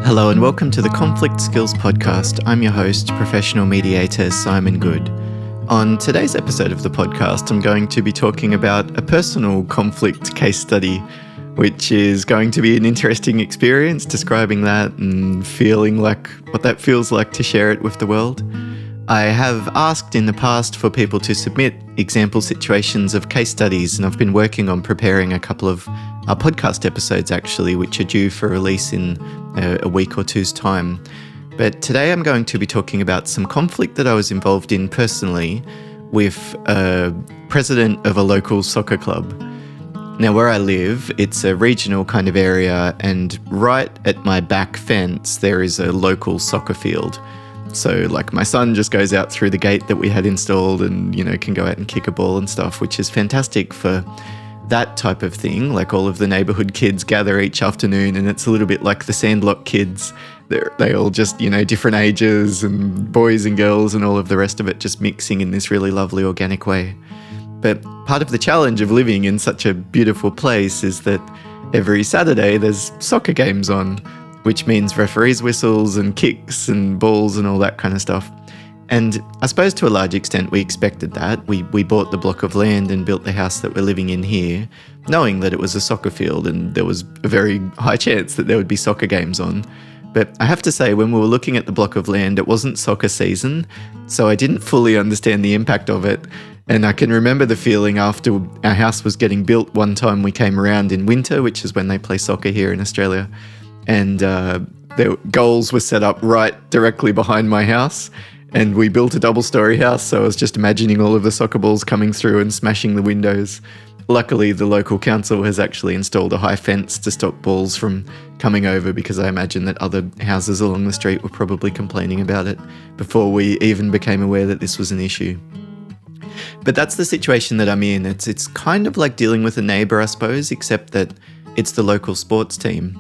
Hello and welcome to the Conflict Skills Podcast. I'm your host, professional mediator Simon Goode. On today's episode of the podcast, I'm going to be talking about a personal conflict case study, which is going to be an interesting experience, describing that and feeling like what that feels like to share it with the world. I have asked in the past for people to submit example situations of case studies, and I've been working on preparing a couple of podcast episodes actually, which are due for release in a week or two's time. But today I'm going to be talking about some conflict that I was involved in personally with a president of a local soccer club. Now, where I live, it's a regional kind of area, and right at my back fence, there is a local soccer field. So, like, my son just goes out through the gate that we had installed and, can go out and kick a ball and stuff, which is fantastic for that type of thing. Like, all of the neighbourhood kids gather each afternoon, and it's a little bit like the Sandlot kids. They all just, different ages and boys and girls and all of the rest of it just mixing in this really lovely organic way. But part of the challenge of living in such a beautiful place is that every Saturday there's soccer games on, which means referees' whistles and kicks and balls and all that kind of stuff. And I suppose to a large extent we expected that. We bought the block of land and built the house that we're living in here, knowing that it was a soccer field and there was a very high chance that there would be soccer games on. But I have to say, when we were looking at the block of land, it wasn't soccer season, so I didn't fully understand the impact of it. And I can remember the feeling after our house was getting built. One time we came around in winter, which is when they play soccer here in Australia, and the goals were set up right directly behind my house. And we built a double-storey house, so I was just imagining all of the soccer balls coming through and smashing the windows. Luckily, the local council has actually installed a high fence to stop balls from coming over, because I imagine that other houses along the street were probably complaining about it before we even became aware that this was an issue. But that's the situation that I'm in. It's kind of like dealing with a neighbour, I suppose, except that it's the local sports team.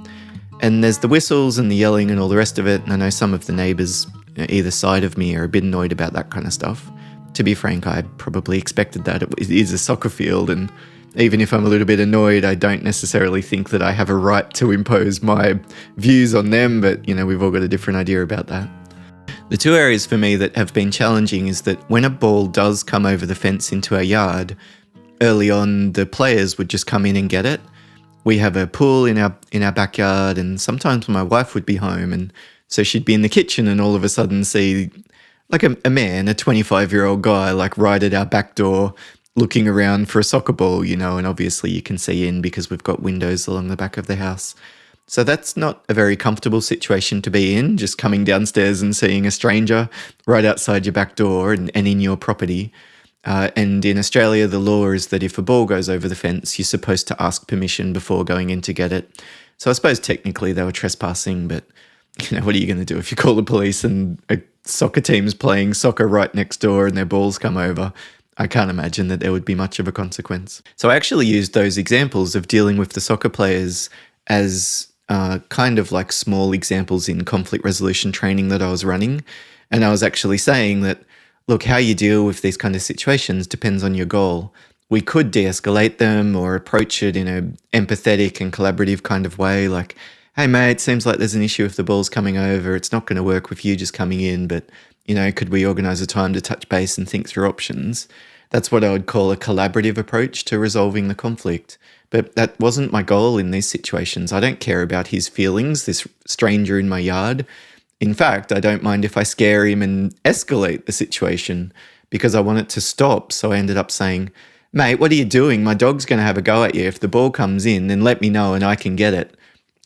And there's the whistles and the yelling and all the rest of it, and I know some of the neighbours either side of me are a bit annoyed about that kind of stuff. To be frank, I probably expected that. It is a soccer field, and even if I'm a little bit annoyed, I don't necessarily think that I have a right to impose my views on them, but we've all got a different idea about that. The two areas for me that have been challenging is that when a ball does come over the fence into our yard, early on the players would just come in and get it. We have a pool in our backyard, and sometimes my wife would be home, and so she'd be in the kitchen and all of a sudden see like a man, a 25-year-old guy, like right at our back door looking around for a soccer ball, and obviously you can see in because we've got windows along the back of the house. So that's not a very comfortable situation to be in, just coming downstairs and seeing a stranger right outside your back door and in your property. And in Australia, the law is that if a ball goes over the fence, you're supposed to ask permission before going in to get it. So I suppose technically they were trespassing, but what are you going to do if you call the police and a soccer team's playing soccer right next door and their balls come over? I can't imagine that there would be much of a consequence. So I actually used those examples of dealing with the soccer players as kind of like small examples in conflict resolution training that I was running. And I was actually saying that, look, how you deal with these kind of situations depends on your goal. We could de-escalate them or approach it in an empathetic and collaborative kind of way, like, hey mate, seems like there's an issue with the balls coming over. It's not going to work with you just coming in, but, could we organise a time to touch base and think through options? That's what I would call a collaborative approach to resolving the conflict. But that wasn't my goal in these situations. I don't care about his feelings, this stranger in my yard. In fact, I don't mind if I scare him and escalate the situation because I want it to stop. So I ended up saying, mate, what are you doing? My dog's going to have a go at you. If the ball comes in, then let me know and I can get it.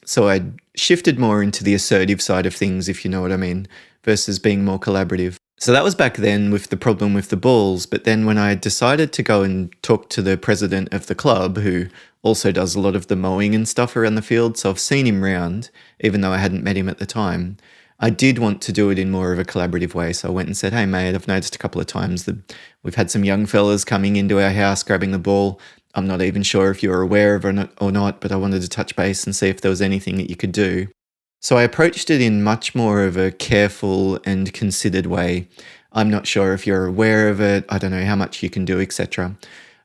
So I shifted more into the assertive side of things, if you know what I mean, versus being more collaborative. So that was back then with the problem with the balls. But then when I decided to go and talk to the president of the club, who also does a lot of the mowing and stuff around the field, so I've seen him round, even though I hadn't met him at the time, I did want to do it in more of a collaborative way. So I went and said, hey mate, I've noticed a couple of times that we've had some young fellas coming into our house grabbing the ball. I'm not even sure if you're aware of it or not, but I wanted to touch base and see if there was anything that you could do. So I approached it in much more of a careful and considered way. I'm not sure if you're aware of it. I don't know how much you can do, etc.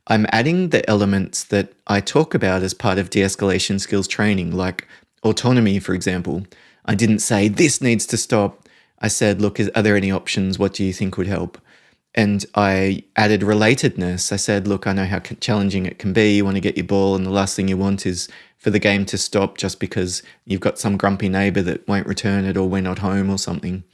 I'm adding the elements that I talk about as part of de-escalation skills training, like autonomy, for example. I didn't say, this needs to stop. I said, look, are there any options? What do you think would help? And I added relatedness. I said, look, I know how challenging it can be. You want to get your ball, and the last thing you want is for the game to stop just because you've got some grumpy neighbour that won't return it, or we're not home or something.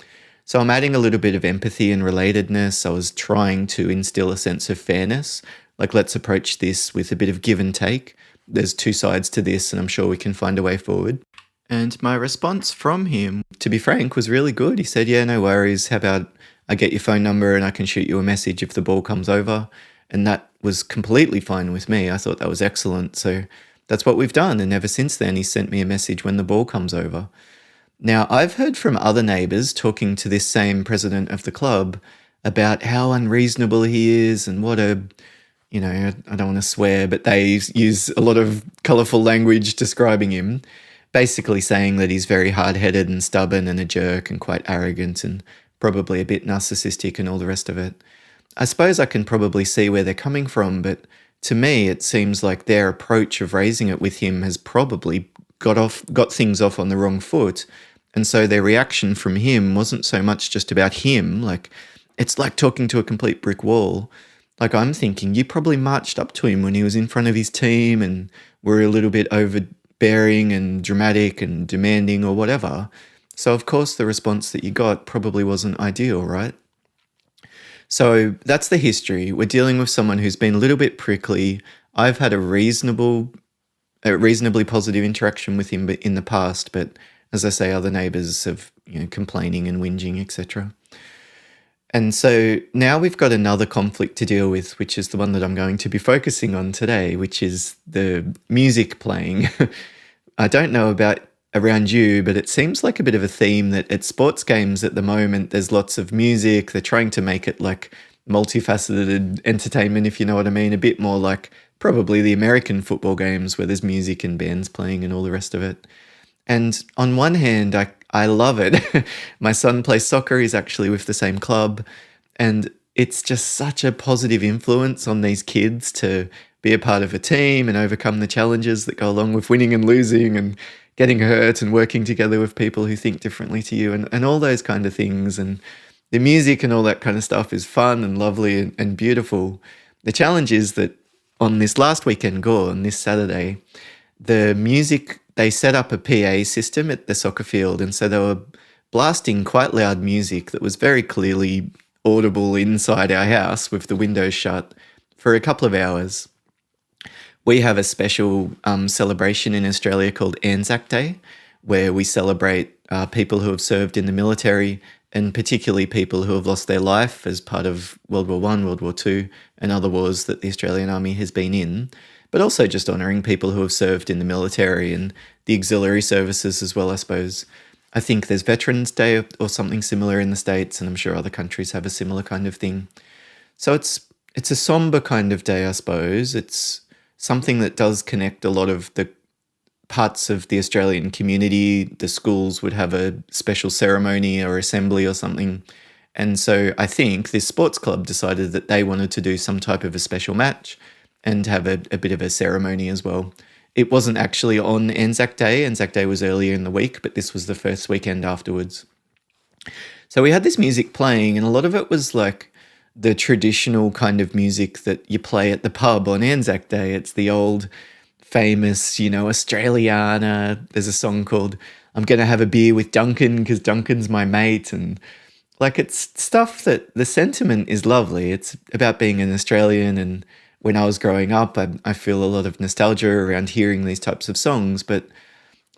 So I'm adding a little bit of empathy and relatedness. I was trying to instill a sense of fairness. Like, let's approach this with a bit of give and take. There's two sides to this, and I'm sure we can find a way forward. And my response from him, to be frank, was really good. He said, yeah, no worries. How about I get your phone number and I can shoot you a message if the ball comes over? And that was completely fine with me. I thought that was excellent. So that's what we've done. And ever since then, he sent me a message when the ball comes over. Now, I've heard from other neighbours talking to this same president of the club about how unreasonable he is and what a, I don't want to swear, but they use a lot of colourful language describing him, basically saying that he's very hard-headed and stubborn and a jerk and quite arrogant and probably a bit narcissistic and all the rest of it. I suppose I can probably see where they're coming from, but to me it seems like their approach of raising it with him has probably got things off on the wrong foot. And so their reaction from him wasn't so much just about him, like it's like talking to a complete brick wall. Like, I'm thinking you probably marched up to him when he was in front of his team and were a little bit overbearing and dramatic and demanding or whatever. So of course the response that you got probably wasn't ideal, right? So that's the history. We're dealing with someone who's been a little bit prickly. I've had a reasonably positive interaction with him in the past, but as I say, other neighbours have, complaining and whinging, etc. And so now we've got another conflict to deal with, which is the one that I'm going to be focusing on today, which is the music playing. I don't know about around you, but it seems like a bit of a theme that at sports games at the moment, there's lots of music. They're trying to make it like multifaceted entertainment, if you know what I mean, a bit more like probably the American football games where there's music and bands playing and all the rest of it. And on one hand, I love it. My son plays soccer. He's actually with the same club. And it's just such a positive influence on these kids to be a part of a team and overcome the challenges that go along with winning and losing and getting hurt and working together with people who think differently to you and all those kind of things. And the music and all that kind of stuff is fun and lovely and beautiful. The challenge is that on this last weekend gone, this Saturday, the music, they set up a PA system at the soccer field, and so they were blasting quite loud music that was very clearly audible inside our house with the windows shut for a couple of hours. We have a special celebration in Australia called Anzac Day, where we celebrate people who have served in the military, and particularly people who have lost their life as part of World War I, World War II, and other wars that the Australian Army has been in, but also just honouring people who have served in the military and the auxiliary services as well, I suppose. I think there's Veterans Day or something similar in the States, and I'm sure other countries have a similar kind of thing. So it's a somber kind of day, I suppose. It's something that does connect a lot of the parts of the Australian community. The schools would have a special ceremony or assembly or something. And so I think this sports club decided that they wanted to do some type of a special match and have a bit of a ceremony as well. It wasn't actually on Anzac Day. Anzac Day was earlier in the week, but this was the first weekend afterwards. So we had this music playing, and a lot of it was like the traditional kind of music that you play at the pub on Anzac Day. It's the old famous, Australiana. There's a song called I'm Gonna Have a Beer with Duncan because Duncan's my mate. And like, it's stuff that the sentiment is lovely. It's about being an Australian, and when I was growing up, I feel a lot of nostalgia around hearing these types of songs, but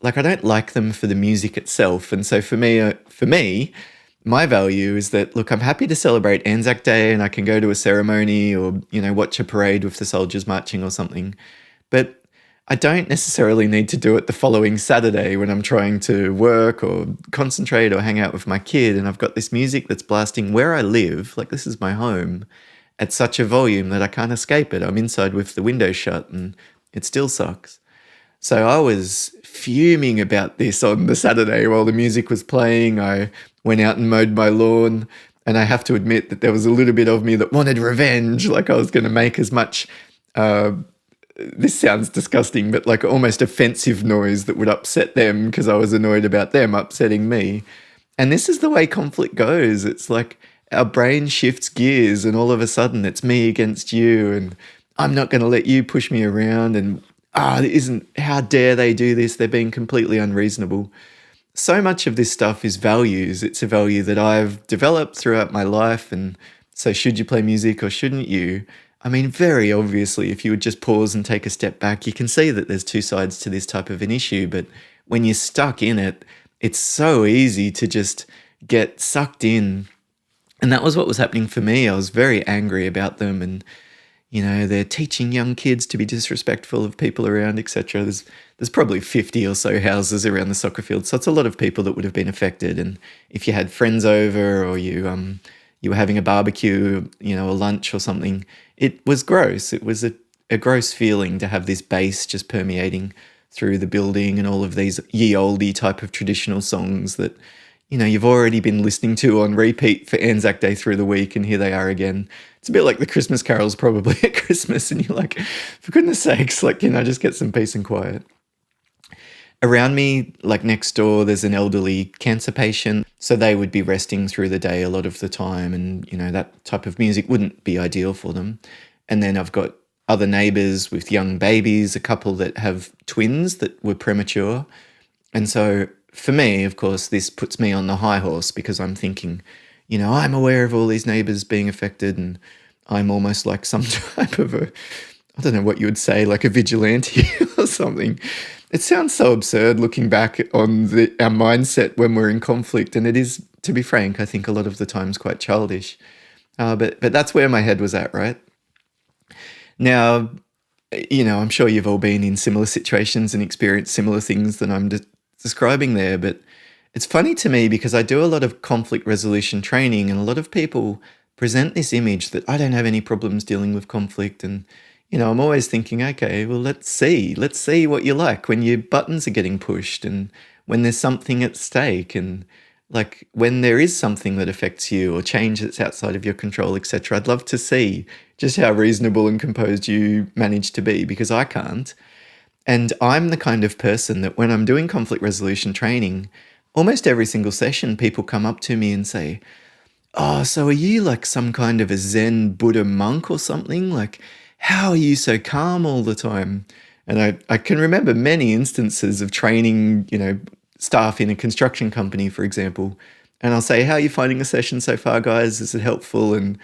like, I don't like them for the music itself. And so for me, my value is that, look, I'm happy to celebrate Anzac Day and I can go to a ceremony or, watch a parade with the soldiers marching or something. But I don't necessarily need to do it the following Saturday when I'm trying to work or concentrate or hang out with my kid. And I've got this music that's blasting where I live, like this is my home, at such a volume that I can't escape it. I'm inside with the window shut and it still sucks. So I was fuming about this on the Saturday while the music was playing. I went out and mowed my lawn, and I have to admit that there was a little bit of me that wanted revenge, like I was going to make as much this sounds disgusting, but like almost offensive noise that would upset them because I was annoyed about them upsetting me. And this is the way conflict goes. It's like our brain shifts gears and all of a sudden it's me against you and I'm not going to let you push me around and how dare they do this? They're being completely unreasonable. So much of this stuff is values. It's a value that I've developed throughout my life. And so should you play music or shouldn't you? I mean, very obviously, if you would just pause and take a step back, you can see that there's two sides to this type of an issue. But when you're stuck in it, it's so easy to just get sucked in. And that was what was happening for me. I was very angry about them and they're teaching young kids to be disrespectful of people around, etc. There's probably 50 or so houses around the soccer field, so it's a lot of people that would have been affected. And if you had friends over or you were having a barbecue, a lunch or something, it was gross. It was a gross feeling to have this bass just permeating through the building and all of these ye olde type of traditional songs that you've already been listening to on repeat for Anzac Day through the week, and here they are again. It's a bit like the Christmas carols probably at Christmas, and you're like, for goodness sakes, just get some peace and quiet. Around me, like next door, there's an elderly cancer patient, so they would be resting through the day a lot of the time, and that type of music wouldn't be ideal for them. And then I've got other neighbours with young babies, a couple that have twins that were premature, and so for me, of course, this puts me on the high horse because I'm thinking, I'm aware of all these neighbours being affected and I'm almost like some type of I don't know what you would say, like a vigilante or something. It sounds so absurd looking back on our mindset when we're in conflict, and it is, to be frank, I think a lot of the times quite childish. But that's where my head was at, right? Now, I'm sure you've all been in similar situations and experienced similar things that I'm describing there, but it's funny to me because I do a lot of conflict resolution training and a lot of people present this image that I don't have any problems dealing with conflict. And, I'm always thinking, okay, well, let's see what you like when your buttons are getting pushed and when there's something at stake and like when there is something that affects you or change that's outside of your control, etc. I'd love to see just how reasonable and composed you manage to be because I can't. And I'm the kind of person that when I'm doing conflict resolution training, almost every single session, people come up to me and say, oh, so are you like some kind of a Zen Buddha monk or something? Like, how are you so calm all the time? And I can remember many instances of training, staff in a construction company, for example. And I'll say, how are you finding the session so far, guys? Is it helpful? And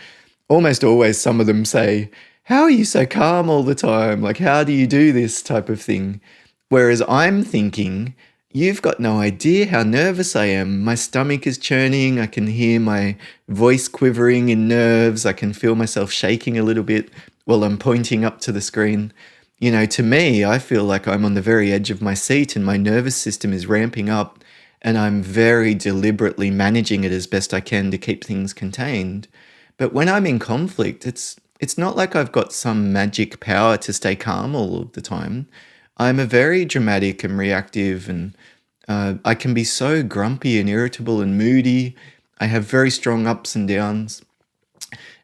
almost always some of them say, how are you so calm all the time? Like, how do you do this type of thing? Whereas I'm thinking, you've got no idea how nervous I am. My stomach is churning. I can hear my voice quivering in nerves. I can feel myself shaking a little bit while I'm pointing up to the screen. To me, I feel like I'm on the very edge of my seat and my nervous system is ramping up and I'm very deliberately managing it as best I can to keep things contained. But when I'm in conflict, it's not like I've got some magic power to stay calm all of the time. I'm a very dramatic and reactive and I can be so grumpy and irritable and moody. I have very strong ups and downs.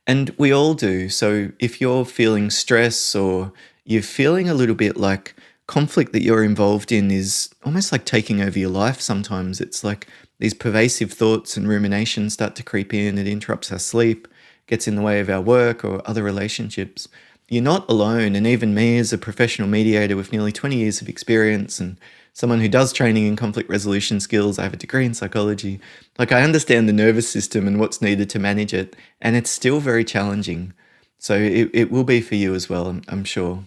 And we all do. So if you're feeling stress or you're feeling a little bit like conflict that you're involved in is almost like taking over your life sometimes. It's like these pervasive thoughts and ruminations start to creep in. It interrupts our sleep, gets in the way of our work or other relationships. You're not alone. And even me as a professional mediator with nearly 20 years of experience and someone who does training in conflict resolution skills, I have a degree in psychology. Like I understand the nervous system and what's needed to manage it. And it's still very challenging. So it will be for you as well, I'm sure.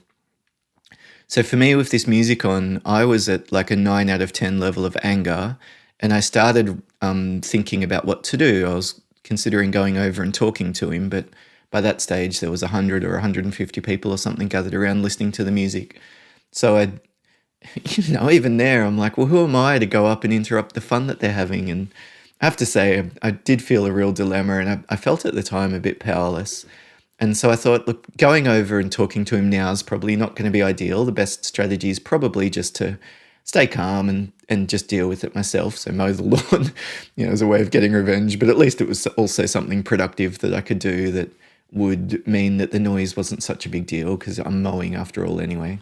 So for me with this music on, I was at like a 9 out of 10 level of anger. And I started thinking about what to do. I was considering going over and talking to him, but by that stage there was 100 or 150 people or something gathered around listening to the music. So even there, I'm like, well, who am I to go up and interrupt the fun that they're having? And I have to say, I did feel a real dilemma and I felt at the time a bit powerless. And so I thought, look, going over and talking to him now is probably not going to be ideal. The best strategy is probably just to stay calm and just deal with it myself. So mow the lawn, as a way of getting revenge. But at least it was also something productive that I could do that would mean that the noise wasn't such a big deal because I'm mowing after all anyway.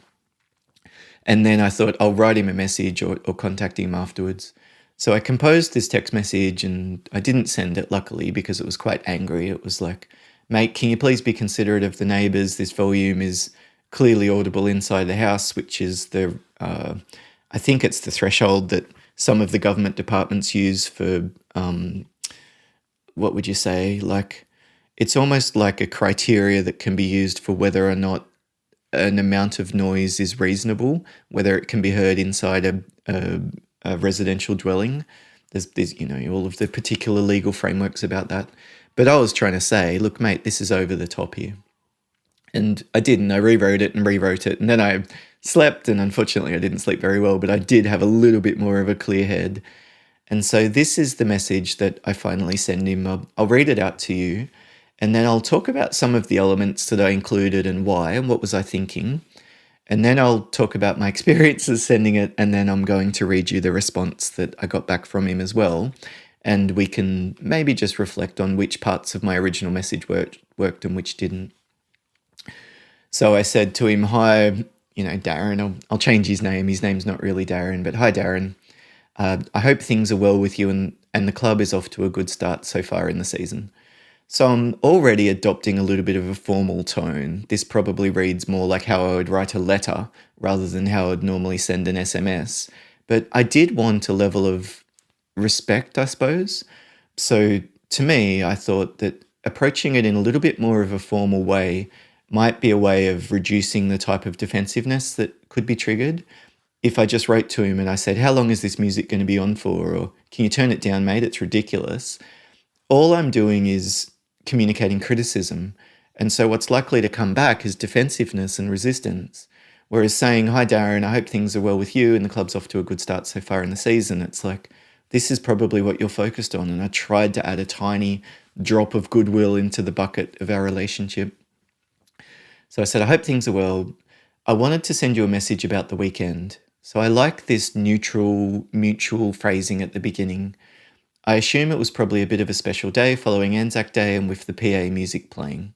And then I thought I'll write him a message or contact him afterwards. So I composed this text message and I didn't send it, luckily, because it was quite angry. It was like, mate, can you please be considerate of the neighbours? This volume is clearly audible inside the house, which is I think it's the threshold that some of the government departments use for, what would you say? Like, it's almost like a criteria that can be used for whether or not an amount of noise is reasonable, whether it can be heard inside a residential dwelling. There's all of the particular legal frameworks about that. But I was trying to say, look, mate, this is over the top here. And I didn't. I rewrote it. And then I slept, and unfortunately I didn't sleep very well, but I did have a little bit more of a clear head. And so this is the message that I finally send him. I'll read it out to you, and then I'll talk about some of the elements that I included and why, and what was I thinking. And then I'll talk about my experiences sending it, and then I'm going to read you the response that I got back from him as well. And we can maybe just reflect on which parts of my original message worked and which didn't. So I said to him, hi, Darren, I'll change his name. His name's not really Darren, but hi, Darren. I hope things are well with you and the club is off to a good start so far in the season. So I'm already adopting a little bit of a formal tone. This probably reads more like how I would write a letter rather than how I'd normally send an SMS. But I did want a level of respect, I suppose. So to me, I thought that approaching it in a little bit more of a formal way might be a way of reducing the type of defensiveness that could be triggered. If I just wrote to him and I said, how long is this music going to be on for? Or can you turn it down, mate? It's ridiculous. All I'm doing is communicating criticism. And so what's likely to come back is defensiveness and resistance. Whereas saying, hi, Darren, I hope things are well with you and the club's off to a good start so far in the season. It's like, this is probably what you're focused on. And I tried to add a tiny drop of goodwill into the bucket of our relationship. So I said, I hope things are well. I wanted to send you a message about the weekend. So I like this neutral, mutual phrasing at the beginning. I assume it was probably a bit of a special day following Anzac Day and with the PA music playing.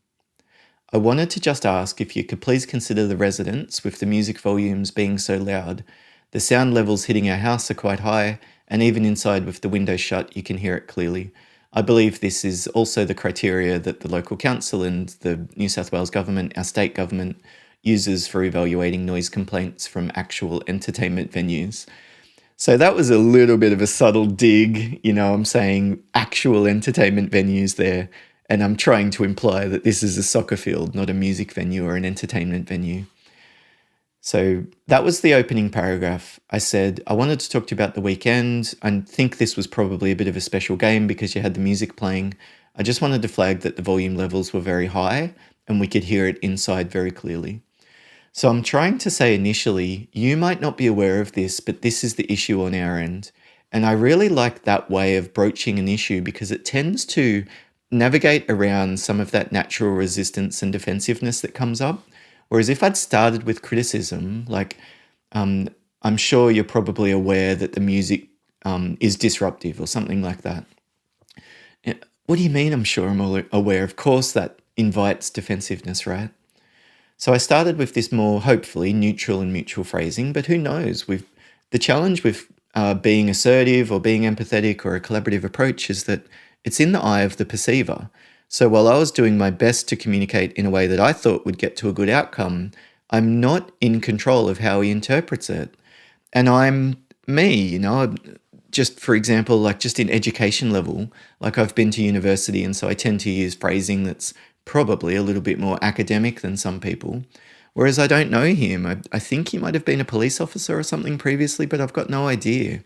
I wanted to just ask if you could please consider the residents with the music volumes being so loud. The sound levels hitting our house are quite high, and even inside with the windows shut, you can hear it clearly. I believe this is also the criteria that the local council and the New South Wales government, our state government, uses for evaluating noise complaints from actual entertainment venues. So that was a little bit of a subtle dig. I'm saying actual entertainment venues there, and I'm trying to imply that this is a soccer field, not a music venue or an entertainment venue. So that was the opening paragraph. I said, I wanted to talk to you about the weekend. I think this was probably a bit of a special game because you had the music playing. I just wanted to flag that the volume levels were very high and we could hear it inside very clearly. So I'm trying to say initially, you might not be aware of this, but this is the issue on our end. And I really like that way of broaching an issue because it tends to navigate around some of that natural resistance and defensiveness that comes up. Whereas if I'd started with criticism, like I'm sure you're probably aware that the music is disruptive or something like that. What do you mean I'm sure I'm aware? Of course that invites defensiveness, right? So I started with this more, hopefully, neutral and mutual phrasing, but who knows? The challenge with being assertive or being empathetic or a collaborative approach is that it's in the eye of the perceiver. So while I was doing my best to communicate in a way that I thought would get to a good outcome, I'm not in control of how he interprets it. And I'm me, just for example, like just in education level, like I've been to university and so I tend to use phrasing that's probably a little bit more academic than some people. Whereas I don't know him. I think he might have been a police officer or something previously, but I've got no idea.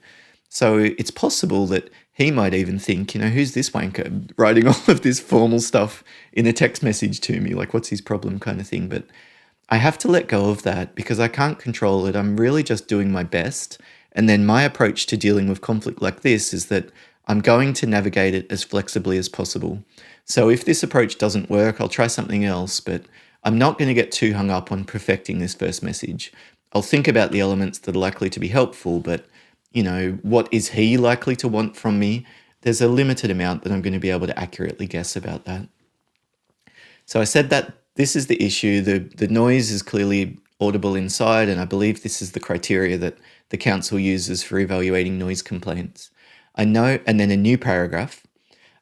So it's possible that he might even think, who's this wanker writing all of this formal stuff in a text message to me? Like, what's his problem kind of thing? But I have to let go of that because I can't control it. I'm really just doing my best. And then my approach to dealing with conflict like this is that I'm going to navigate it as flexibly as possible. So if this approach doesn't work, I'll try something else, but I'm not going to get too hung up on perfecting this first message. I'll think about the elements that are likely to be helpful, but what is he likely to want from me? There's a limited amount that I'm going to be able to accurately guess about that. So I said that this is the issue. The noise is clearly audible inside, and I believe this is the criteria that the council uses for evaluating noise complaints. I know, and then a new paragraph.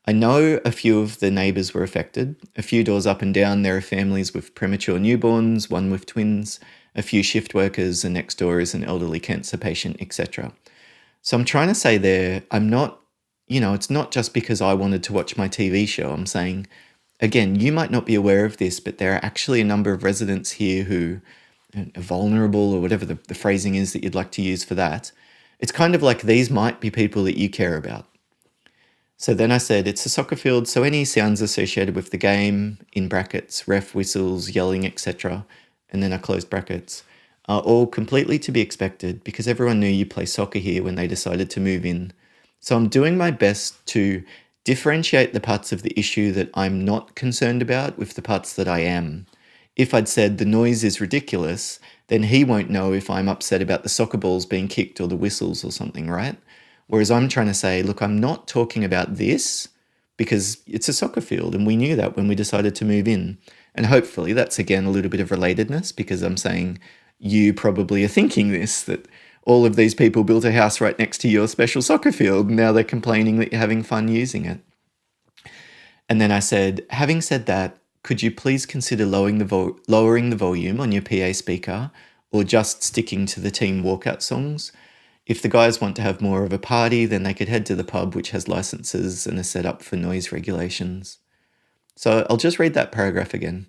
I know a few of the neighbours were affected. A few doors up and down, there are families with premature newborns, one with twins, a few shift workers, and next door is an elderly cancer patient, etc. So I'm trying to say there, I'm not, it's not just because I wanted to watch my TV show. I'm saying, again, you might not be aware of this, but there are actually a number of residents here who are vulnerable, or whatever the phrasing is that you'd like to use for that. It's kind of like these might be people that you care about. So then I said, it's a soccer field, so any sounds associated with the game, in brackets, ref whistles, yelling, etc., and then I closed brackets, are all completely to be expected because everyone knew you play soccer here when they decided to move in. So I'm doing my best to differentiate the parts of the issue that I'm not concerned about with the parts that I am. If I'd said the noise is ridiculous, then he won't know if I'm upset about the soccer balls being kicked or the whistles or something, right? Whereas I'm trying to say, look, I'm not talking about this because it's a soccer field and we knew that when we decided to move in. And hopefully that's, again, a little bit of relatedness because I'm saying you probably are thinking this, that all of these people built a house right next to your special soccer field and now they're complaining that you're having fun using it. And then I said, having said that, could you please consider lowering the volume on your PA speaker or just sticking to the team walkout songs? If the guys want to have more of a party, then they could head to the pub, which has licenses and is set up for noise regulations. So I'll just read that paragraph again.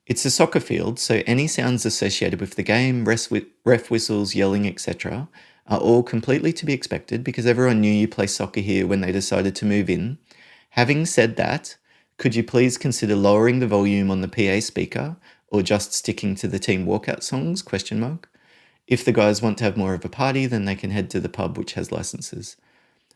It's a soccer field, so any sounds associated with the game, ref whistles, yelling, etc., are all completely to be expected because everyone knew you play soccer here when they decided to move in. Having said that, could you please consider lowering the volume on the PA speaker or just sticking to the team walkout songs? ? If the guys want to have more of a party, then they can head to the pub, which has licenses.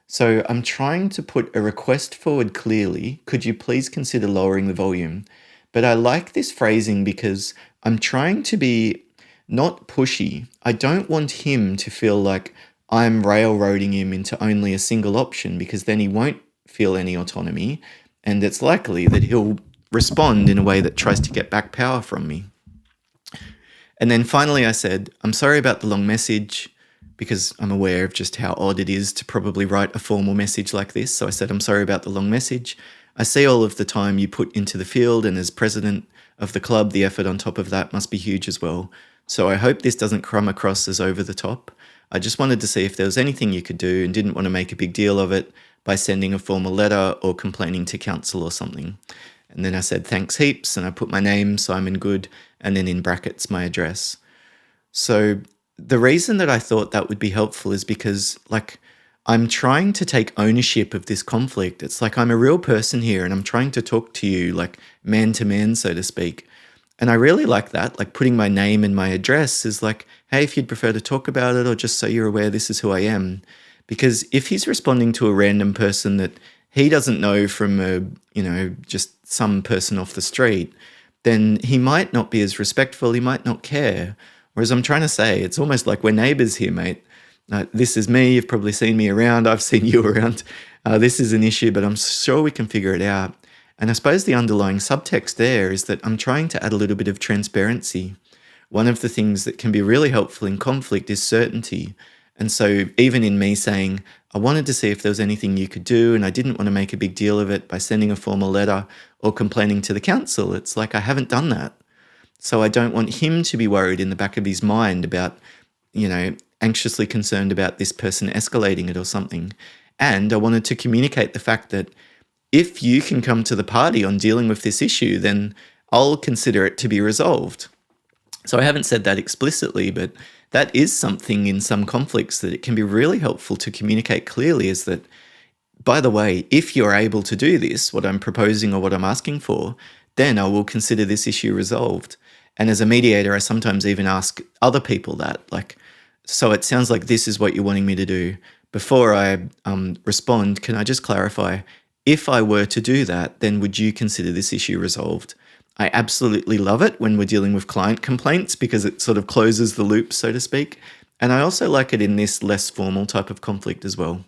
So I'm trying to put a request forward clearly. Could you please consider lowering the volume? But I like this phrasing because I'm trying to be not pushy. I don't want him to feel like I'm railroading him into only a single option because then he won't feel any autonomy. And it's likely that he'll respond in a way that tries to get back power from me. And then finally I said, I'm sorry about the long message because I'm aware of just how odd it is to probably write a formal message like this. So I said, I'm sorry about the long message. I see all of the time you put into the field, and as president of the club, the effort on top of that must be huge as well. So I hope this doesn't come across as over the top. I just wanted to see if there was anything you could do and didn't want to make a big deal of it by sending a formal letter or complaining to council or something. And then I said, thanks heaps, and I put my name, Simon Goode, and then in brackets my address. So the reason that I thought that would be helpful is because, I'm trying to take ownership of this conflict. It's like I'm a real person here and I'm trying to talk to you man to man, so to speak. And I really like that. Putting my name and my address is hey, if you'd prefer to talk about it or just so you're aware this is who I am. Because if he's responding to a random person that he doesn't know from just some person off the street, then he might not be as respectful, he might not care. Whereas I'm trying to say, it's almost like we're neighbours here, mate. This is me, you've probably seen me around, I've seen you around. This is an issue, but I'm sure we can figure it out. And I suppose the underlying subtext there is that I'm trying to add a little bit of transparency. One of the things that can be really helpful in conflict is certainty. And so even in me saying, I wanted to see if there was anything you could do, and I didn't want to make a big deal of it by sending a formal letter or complaining to the council, it's like I haven't done that. So I don't want him to be worried in the back of his mind about, anxiously concerned about this person escalating it or something. And I wanted to communicate the fact that if you can come to the party on dealing with this issue, then I'll consider it to be resolved. So I haven't said that explicitly, but that is something in some conflicts that it can be really helpful to communicate clearly, is that, by the way, if you're able to do this, what I'm proposing or what I'm asking for, then I will consider this issue resolved. And as a mediator, I sometimes even ask other people that, so it sounds like this is what you're wanting me to do. Before I respond, can I just clarify, if I were to do that, then would you consider this issue resolved? I absolutely love it when we're dealing with client complaints because it sort of closes the loop, so to speak. And I also like it in this less formal type of conflict as well.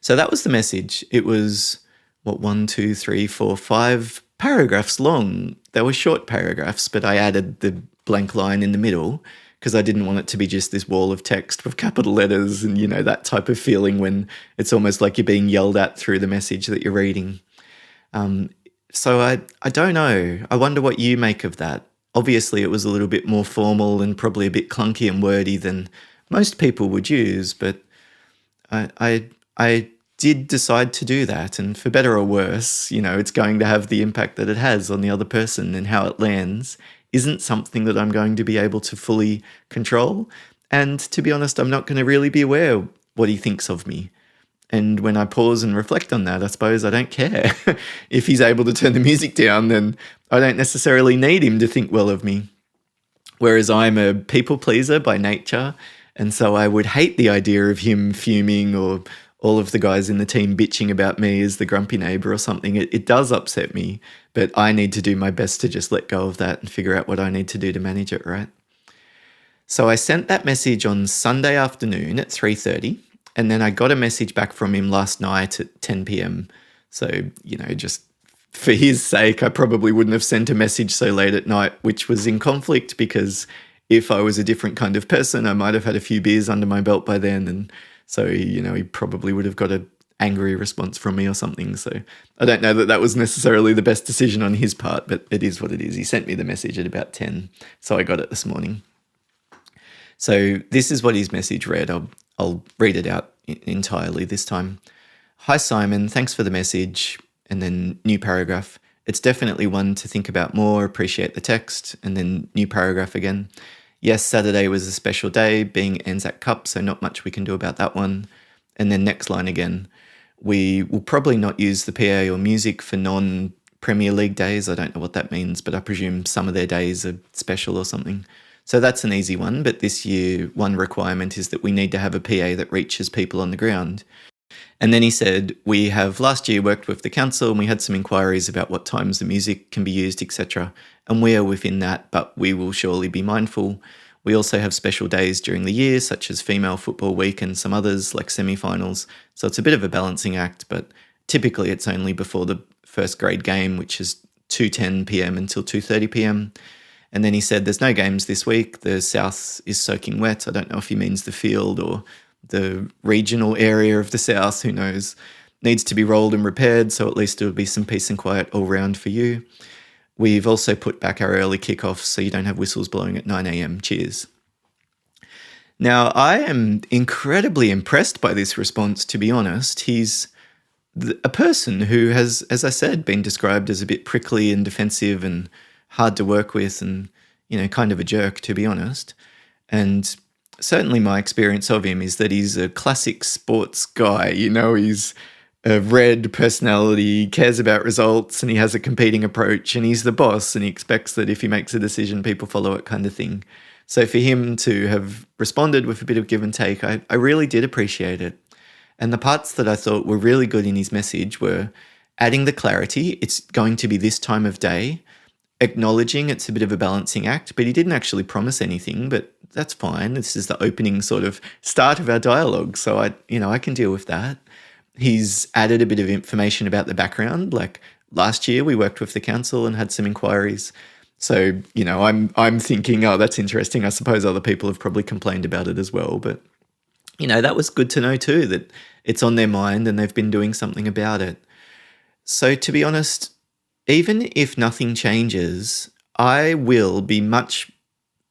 So that was the message. It was, 5 paragraphs long. They were short paragraphs, but I added the blank line in the middle because I didn't want it to be just this wall of text with capital letters and, that type of feeling when it's almost like you're being yelled at through the message that you're reading. So I don't know. I wonder what you make of that. Obviously, it was a little bit more formal and probably a bit clunky and wordy than most people would use, but I did decide to do that, and for better or worse, it's going to have the impact that it has on the other person, and how it lands isn't something that I'm going to be able to fully control. And to be honest, I'm not going to really be aware what he thinks of me. And when I pause and reflect on that, I suppose I don't care. If he's able to turn the music down, then I don't necessarily need him to think well of me. Whereas I'm a people pleaser by nature, and so I would hate the idea of him fuming or all of the guys in the team bitching about me as the grumpy neighbor or something. It does upset me, but I need to do my best to just let go of that and figure out what I need to do to manage it, right? So I sent that message on Sunday afternoon at 3:30, and then I got a message back from him last night at 10 p.m. So, just for his sake, I probably wouldn't have sent a message so late at night, which was in conflict because if I was a different kind of person, I might have had a few beers under my belt by then. And so, he probably would have got an angry response from me or something. So I don't know that that was necessarily the best decision on his part, but it is what it is. He sent me the message at about 10, so I got it this morning. So this is what his message read. I'll read it out entirely this time. Hi, Simon. Thanks for the message. And then new paragraph. It's definitely one to think about more. Appreciate the text. And then new paragraph again. Yes, Saturday was a special day, being Anzac Cup, so not much we can do about that one. And then next line again. We will probably not use the PA or music for non-Premier League days. I don't know what that means, but I presume some of their days are special or something. So that's an easy one, but this year one requirement is that we need to have a PA that reaches people on the ground. And then he said, we have last year worked with the council and we had some inquiries about what times the music can be used, etc. And we are within that, but we will surely be mindful. We also have special days during the year, such as Female Football Week and some others like semi-finals. So it's a bit of a balancing act, but typically it's only before the first grade game, which is 2:10 p.m. until 2:30 p.m. And then he said, there's no games this week. The south is soaking wet. I don't know if he means the field or the regional area of the south, who knows. Needs to be rolled and repaired, so at least it'll be some peace and quiet all round for you. We've also put back our early kickoffs so you don't have whistles blowing at 9 a.m. Cheers. Now, I am incredibly impressed by this response, to be honest. He's a person who has, as I said, been described as a bit prickly and defensive and hard to work with and, kind of a jerk, to be honest. And certainly my experience of him is that he's a classic sports guy. He's a red personality, cares about results, and he has a competing approach, and he's the boss, and he expects that if he makes a decision, people follow it, kind of thing. So for him to have responded with a bit of give and take, I really did appreciate it. And the parts that I thought were really good in his message were adding the clarity, it's going to be this time of day, acknowledging it's a bit of a balancing act, but he didn't actually promise anything, but that's fine. This is the opening sort of start of our dialogue, so I can deal with that. He's added a bit of information about the background, like last year we worked with the council and had some inquiries. So, I'm thinking, oh, that's interesting. I suppose other people have probably complained about it as well, but that was good to know too, that it's on their mind and they've been doing something about it. So to be honest, even if nothing changes, I will be much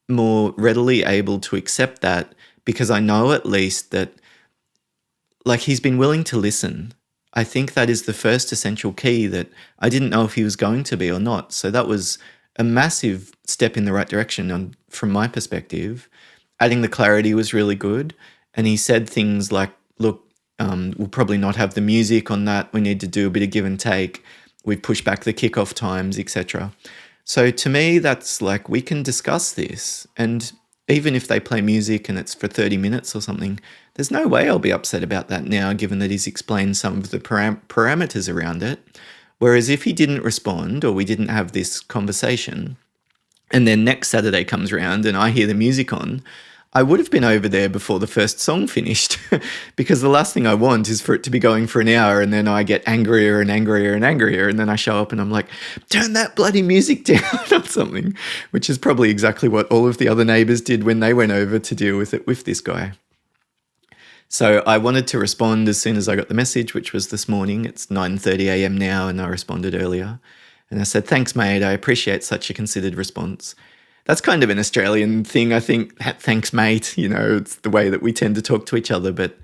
more readily able to accept that because I know at least that, he's been willing to listen. I think that is the first essential key that I didn't know if he was going to be or not. So that was a massive step in the right direction from my perspective. Adding the clarity was really good. And he said things like, look, we'll probably not have the music on that. We need to do a bit of give and take. We've pushed back the kickoff times, etc. So to me, that's we can discuss this. And even if they play music and it's for 30 minutes or something, there's no way I'll be upset about that now, given that he's explained some of the parameters around it. Whereas if he didn't respond or we didn't have this conversation, and then next Saturday comes around and I hear the music on, I would have been over there before the first song finished because the last thing I want is for it to be going for an hour and then I get angrier and angrier and angrier. And then I show up and I'm like, turn that bloody music down or something, which is probably exactly what all of the other neighbours did when they went over to deal with it with this guy. So I wanted to respond as soon as I got the message, which was this morning. It's 9:30 a.m. now, and I responded earlier. And I said, thanks, mate. I appreciate such a considered response. That's kind of an Australian thing, I think. Thanks, mate. It's the way that we tend to talk to each other. But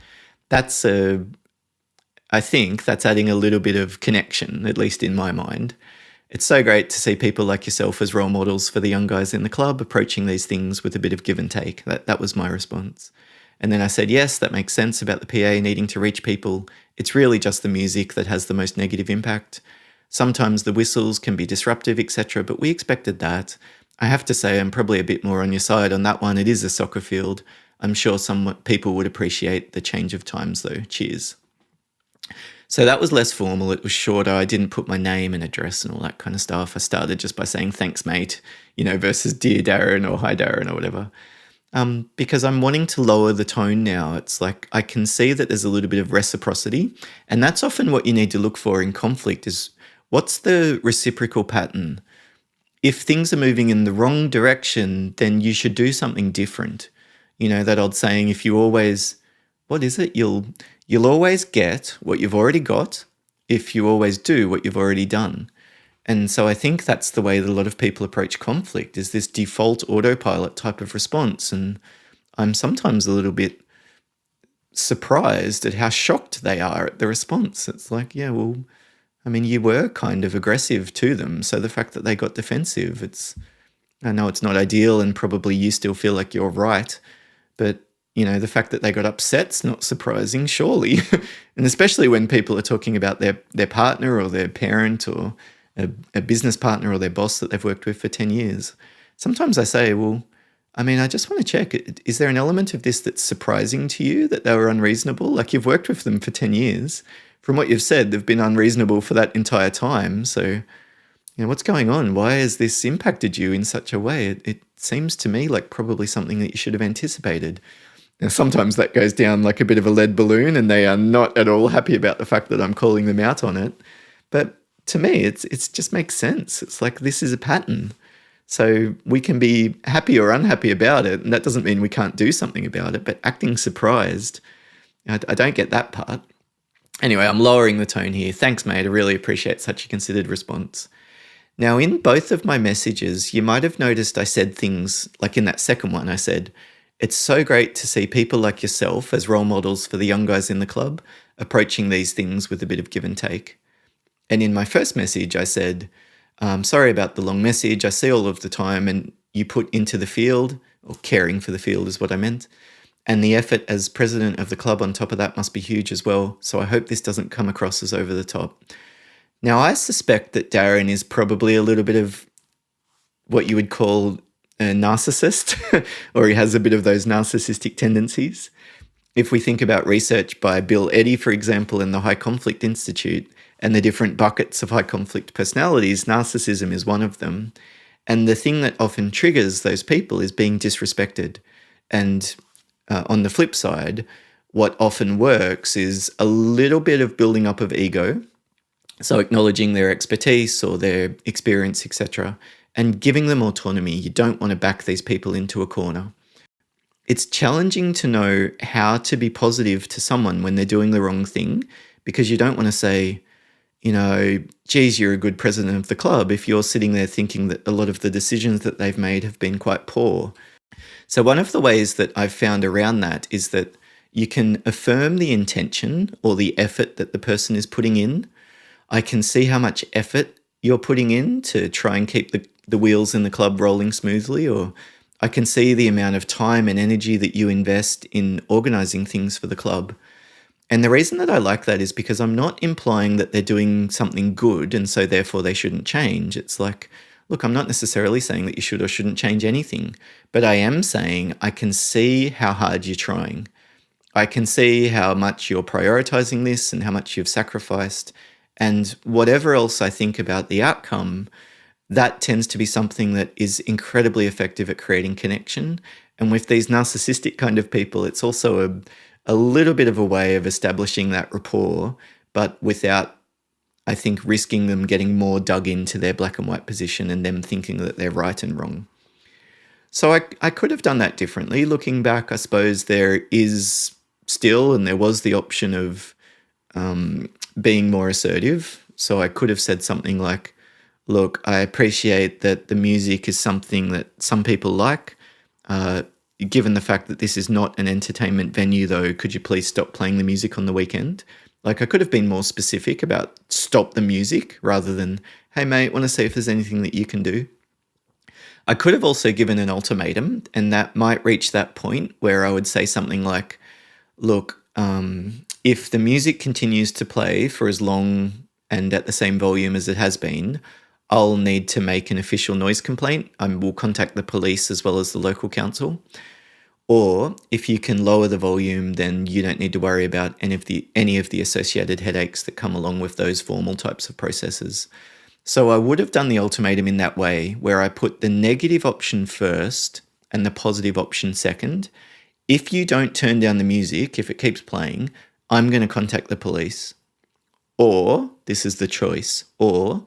I think that's adding a little bit of connection, at least in my mind. It's so great to see people like yourself as role models for the young guys in the club approaching these things with a bit of give and take. That was my response. And then I said, yes, that makes sense about the PA needing to reach people. It's really just the music that has the most negative impact. Sometimes the whistles can be disruptive, etc., but we expected that. I have to say I'm probably a bit more on your side on that one. It is a soccer field. I'm sure some people would appreciate the change of times though. Cheers. So that was less formal. It was shorter. I didn't put my name and address and all that kind of stuff. I started just by saying thanks, mate, versus dear Darren or hi Darren or whatever. Because I'm wanting to lower the tone now. It's like I can see that there's a little bit of reciprocity, and that's often what you need to look for in conflict is what's the reciprocal pattern? If things are moving in the wrong direction, then you should do something different. That old saying, if you always, what is it? You'll always get what you've already got if you always do what you've already done. And so I think that's the way that a lot of people approach conflict is this default autopilot type of response. And I'm sometimes a little bit surprised at how shocked they are at the response. It's like, yeah, well, you were kind of aggressive to them. So the fact that they got defensive, I know it's not ideal and probably you still feel like you're right. But, the fact that they got upset's not surprising, surely. And especially when people are talking about their partner or their parent or a business partner or their boss that they've worked with for 10 years. Sometimes I say, well, I just want to check, is there an element of this that's surprising to you that they were unreasonable? Like you've worked with them for 10 years. From what you've said, they've been unreasonable for that entire time. So, what's going on? Why has this impacted you in such a way? It seems to me like probably something that you should have anticipated. Now, sometimes that goes down like a bit of a lead balloon and they are not at all happy about the fact that I'm calling them out on it. But to me, it's just makes sense. It's like this is a pattern. So we can be happy or unhappy about it, and that doesn't mean we can't do something about it, but acting surprised, I don't get that part. Anyway, I'm lowering the tone here. Thanks, mate. I really appreciate such a considered response. Now, in both of my messages, you might have noticed I said things, like in that second one, I said, it's so great to see people like yourself as role models for the young guys in the club approaching these things with a bit of give and take. And in my first message, I said, sorry about the long message. I see all of the time and you put into the field, or caring for the field is what I meant. And the effort as president of the club on top of that must be huge as well. So I hope this doesn't come across as over the top. Now, I suspect that Darren is probably a little bit of what you would call a narcissist, or he has a bit of those narcissistic tendencies. If we think about research by Bill Eddy, for example, in the High Conflict Institute, and the different buckets of high conflict personalities, narcissism is one of them. And the thing that often triggers those people is being disrespected. And on the flip side, what often works is a little bit of building up of ego, so acknowledging their expertise or their experience, etc., and giving them autonomy. You don't want to back these people into a corner. It's challenging to know how to be positive to someone when they're doing the wrong thing, because you don't want to say, geez, you're a good president of the club if you're sitting there thinking that a lot of the decisions that they've made have been quite poor. So one of the ways that I've found around that is that you can affirm the intention or the effort that the person is putting in. I can see how much effort you're putting in to try and keep the wheels in the club rolling smoothly, or I can see the amount of time and energy that you invest in organising things for the club. And the reason that I like that is because I'm not implying that they're doing something good and so therefore they shouldn't change. It's like, look, I'm not necessarily saying that you should or shouldn't change anything, but I am saying I can see how hard you're trying. I can see how much you're prioritizing this and how much you've sacrificed. And whatever else I think about the outcome, that tends to be something that is incredibly effective at creating connection And with these narcissistic kind of people, it's also a little bit of a way of establishing that rapport, but without, I think, risking them getting more dug into their black and white position and them thinking that they're right and wrong. So I could have done that differently. Looking back, I suppose there is still, and there was the option of being more assertive. So I could have said something like, look, I appreciate that the music is something that some people like. Given the fact that this is not an entertainment venue, though, could you please stop playing the music on the weekend? Like, I could have been more specific about stop the music rather than, hey, mate, want to see if there's anything that you can do. I could have also given an ultimatum, and that might reach that point where I would say something like, look, if the music continues to play for as long and at the same volume as it has been, I'll need to make an official noise complaint. I will contact the police as well as the local council. Or if you can lower the volume, then you don't need to worry about any of the associated headaches that come along with those formal types of processes. So I would have done the ultimatum in that way, where I put the negative option first and the positive option second. If you don't turn down the music, if it keeps playing, I'm going to contact the police. Or, this is the choice, or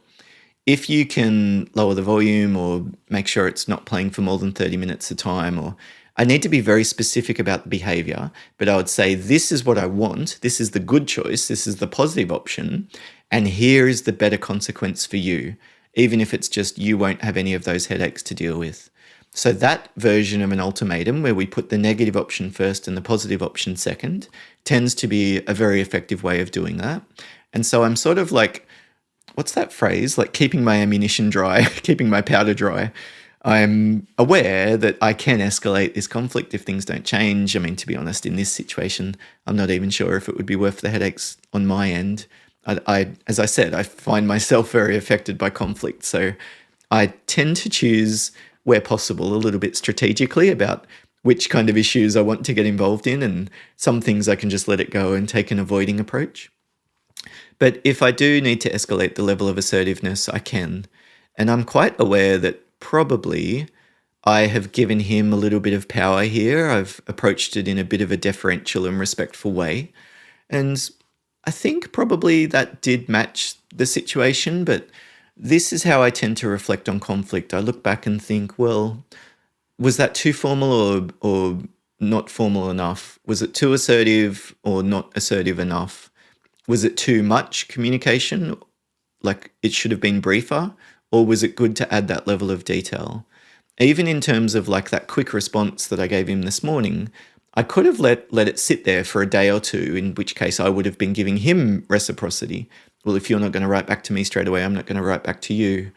if you can lower the volume or make sure it's not playing for more than 30 minutes at a time, or I need to be very specific about the behavior, but I would say, this is what I want. This is the good choice. This is the positive option. And here is the better consequence for you, even if it's just you won't have any of those headaches to deal with. So that version of an ultimatum, where we put the negative option first and the positive option second, tends to be a very effective way of doing that. And so I'm sort of like, what's that phrase? Like keeping my ammunition dry, keeping my powder dry. I'm aware that I can escalate this conflict if things don't change. I mean, to be honest, in this situation, I'm not even sure if it would be worth the headaches on my end. As I said, I find myself very affected by conflict. So I tend to choose, where possible, a little bit strategically about which kind of issues I want to get involved in. And some things I can just let it go and take an avoiding approach. But if I do need to escalate the level of assertiveness, I can. And I'm quite aware that probably I have given him a little bit of power here. I've approached it in a bit of a deferential and respectful way. And I think probably that did match the situation, but this is how I tend to reflect on conflict. I look back and think, well, was that too formal or not formal enough? Was it too assertive or not assertive enough? Was it too much communication, like it should have been briefer, or was it good to add that level of detail? Even in terms of like that quick response that I gave him this morning, I could have let it sit there for a day or two, in which case I would have been giving him reciprocity. Well, if you're not going to write back to me straight away, I'm not going to write back to you.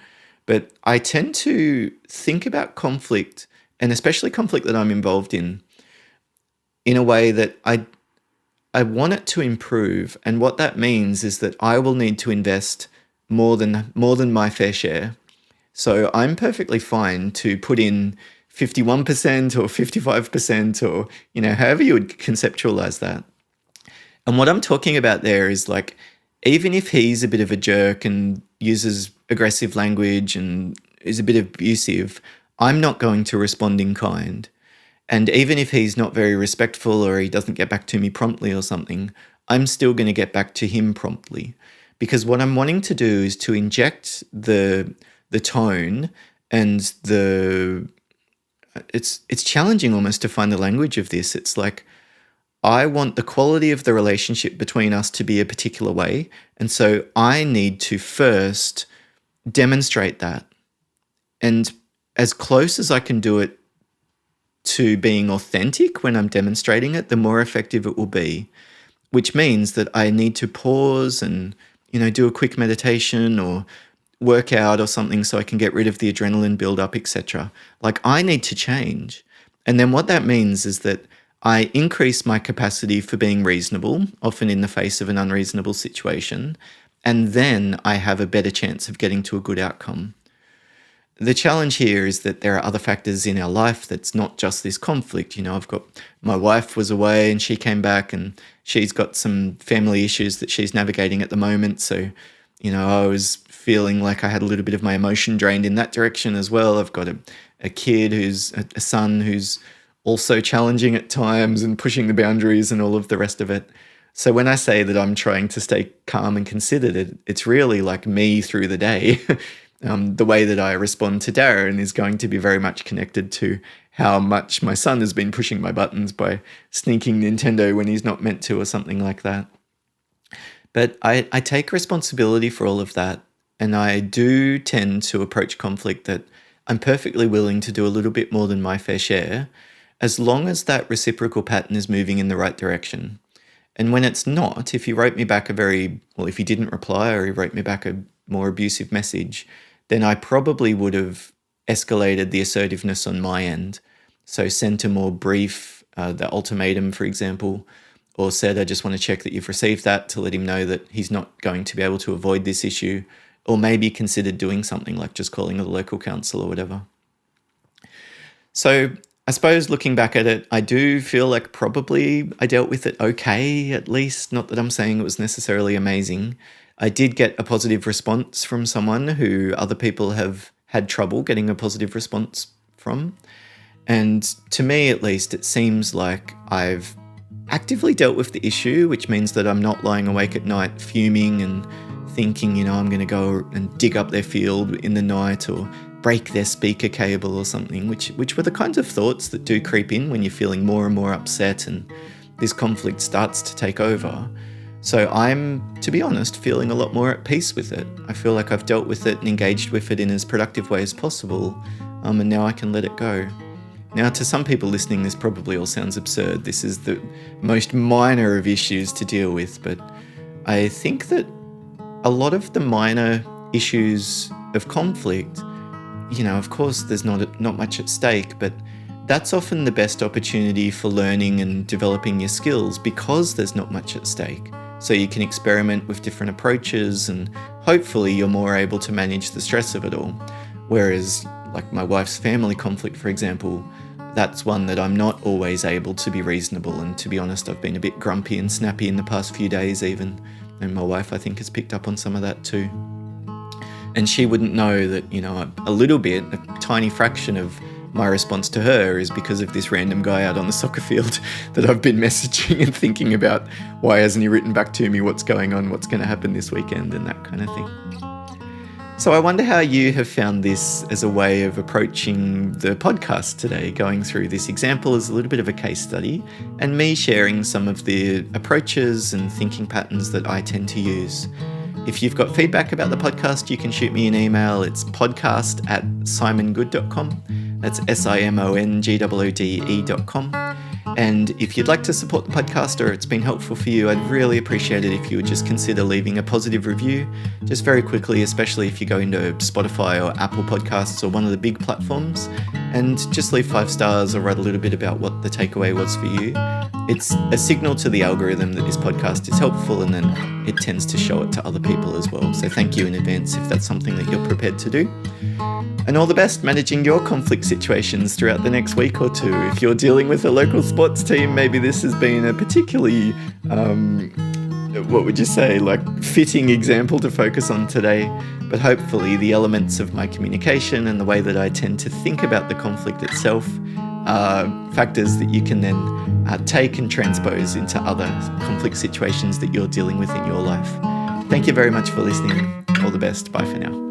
But I tend to think about conflict, and especially conflict that I'm involved in a way that I want it to improve, and what that means is that I will need to invest more than my fair share. So I'm perfectly fine to put in 51% or 55% or, however you would conceptualize that. And what I'm talking about there is like, even if he's a bit of a jerk and uses aggressive language and is a bit abusive, I'm not going to respond in kind. And even if he's not very respectful or he doesn't get back to me promptly or something, I'm still going to get back to him promptly. Because what I'm wanting to do is to inject the tone and it's challenging almost to find the language of this. It's like, I want the quality of the relationship between us to be a particular way. And so I need to first demonstrate that. And as close as I can do it to being authentic when I'm demonstrating it, the more effective it will be, which means that I need to pause and, do a quick meditation or work out or something so I can get rid of the adrenaline buildup, etc. Like, I need to change. And then what that means is that I increase my capacity for being reasonable, often in the face of an unreasonable situation, and then I have a better chance of getting to a good outcome. The challenge here is that there are other factors in our life that's not just this conflict. I've got, my wife was away and she came back and she's got some family issues that she's navigating at the moment. So, I was feeling like I had a little bit of my emotion drained in that direction as well. I've got a kid a son who's also challenging at times and pushing the boundaries and all of the rest of it. So when I say that I'm trying to stay calm and considered, it's really like me through the day. The way that I respond to Darren is going to be very much connected to how much my son has been pushing my buttons by sneaking Nintendo when he's not meant to or something like that. But I take responsibility for all of that. And I do tend to approach conflict that I'm perfectly willing to do a little bit more than my fair share, as long as that reciprocal pattern is moving in the right direction. And when it's not, if he wrote me back if he didn't reply or he wrote me back a more abusive message, then I probably would have escalated the assertiveness on my end. So sent a more brief, the ultimatum, for example, or said, I just want to check that you've received that, to let him know that he's not going to be able to avoid this issue, or maybe considered doing something like just calling the local council or whatever. So I suppose looking back at it, I do feel like probably I dealt with it okay, at least. Not that I'm saying it was necessarily amazing. I did get a positive response from someone who other people have had trouble getting a positive response from. And to me, at least, it seems like I've actively dealt with the issue, which means that I'm not lying awake at night fuming and thinking, I'm going to go and dig up their field in the night or break their speaker cable or something, which were the kinds of thoughts that do creep in when you're feeling more and more upset and this conflict starts to take over. So I'm, to be honest, feeling a lot more at peace with it. I feel like I've dealt with it and engaged with it in as productive way as possible, and now I can let it go. Now, to some people listening, this probably all sounds absurd. This is the most minor of issues to deal with, but I think that a lot of the minor issues of conflict, of course, there's not much at stake, but that's often the best opportunity for learning and developing your skills because there's not much at stake. So you can experiment with different approaches and hopefully you're more able to manage the stress of it all. Whereas, like my wife's family conflict, for example, that's one that I'm not always able to be reasonable. And to be honest, I've been a bit grumpy and snappy in the past few days even. And my wife, I think, has picked up on some of that too. And she wouldn't know that, a little bit, a tiny fraction of my response to her is because of this random guy out on the soccer field that I've been messaging and thinking about, why hasn't he written back to me, what's going on, what's going to happen this weekend, and that kind of thing. So I wonder how you have found this as a way of approaching the podcast today, going through this example as a little bit of a case study, and me sharing some of the approaches and thinking patterns that I tend to use. If you've got feedback about the podcast, you can shoot me an email. It's podcast@simongoode.com. That's SIMONGOODE.com. And if you'd like to support the podcast or it's been helpful for you, I'd really appreciate it if you would just consider leaving a positive review, just very quickly, especially if you go into Spotify or Apple Podcasts or one of the big platforms, and just leave 5 stars or write a little bit about what the takeaway was for you. It's a signal to the algorithm that this podcast is helpful, and then it tends to show it to other people as well. So thank you in advance if that's something that you're prepared to do. And all the best managing your conflict situations throughout the next week or two. If you're dealing with a local sports team, maybe this has been a particularly, fitting example to focus on today. But hopefully the elements of my communication and the way that I tend to think about the conflict itself are factors that you can then take and transpose into other conflict situations that you're dealing with in your life. Thank you very much for listening. All the best. Bye for now.